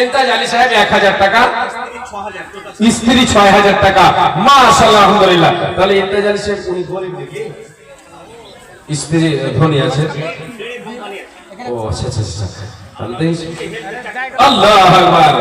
ইন্তাজ আলী সাহেব 1000 টাকা, স্ত্রী 6000 টাকা। মাশাআল্লাহ, আলহামদুলিল্লাহ। তাহলে ইন্তাজ আলী সাহেব উনি গরিব নাকি? স্ত্রী ধনী আছে? ও আচ্ছা আচ্ছা। আল্লাহু আকবার,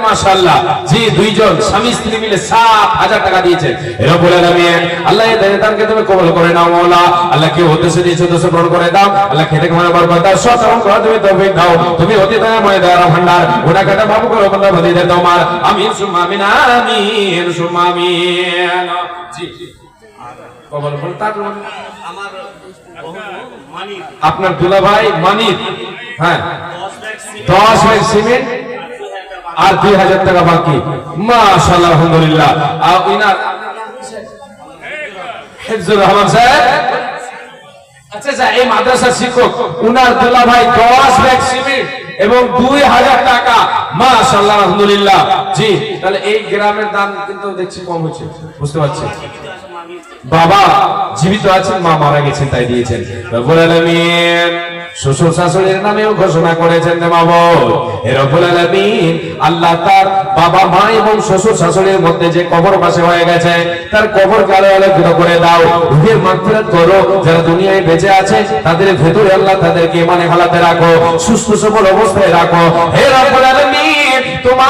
মাশাআল্লাহ। জি, দুইজন স্বামী স্ত্রী মিলে 7000 টাকা দিয়েছেন। রব্বুল আলামিন আল্লাহ এই দানকে তুমি কবুল করে নাও মাওলা। আল্লাহ কি উদ্দেশ্য দিয়েছো দোষ পূরণ করে দাও। আল্লাহ খেতে খাওয়া বরকত দাও, সৎ এবং করা তুমি তৌফিক দাও। তুমি অতি দয়াময় দয়ার ভান্ডার, গুনাহ কাটা মাফ করো বান্দা বান্দীদের তোমার। আমিন সুম্মা আমিন, আমিন সুম্মা আমিন। জি কবুল করুন। তারপর আমার মানি আপনার দুলাভাই মানিক, হ্যাঁ 10 ব্যাগ সিমেন্ট আর 2000 টাকা বাকি। মাশাআল্লাহ, আলহামদুলিল্লাহ। আর ইনার হিফজুর রহমান সাহেব, আচ্ছা আচ্ছা, এই মাদ্রাসার শিক্ষক, উনার দুলাভাই 10 ব্যাগ সিমেন্ট এবং 2000 টাকা। মাশাআল্লাহ, আলহামদুলিল্লাহ। জি, তাহলে এই গ্রামের দান কিন্তু দেখছি কম হচ্ছে, বুঝতে পারছি। বাবা জীবিত আছেন, মা মারা গেছেন, তাই দিয়েছেন। রব্বুল আলামিন শ্বশুর শাশুড়ির নামেও ঘোষণা করেছেন মাবুদ। হে রব্বুল আলামিন, আল্লাহ তার বাবা মা এবং শ্বশুর শাশুড়ির মধ্যে যে কবর পাশে হয়ে গেছে, তার কবর কালো আলোকিত করে দাও। রুহের মাগফিরাত করো। যারা দুনিয়ায় বেঁচে আছে তাদের ভেতরে আল্লাহ তাদেরকে ইমানে হালাতে রাখো, সুস্থ সবল অবস্থায় রাখো। হে রব্বুল আলামিন, তোমার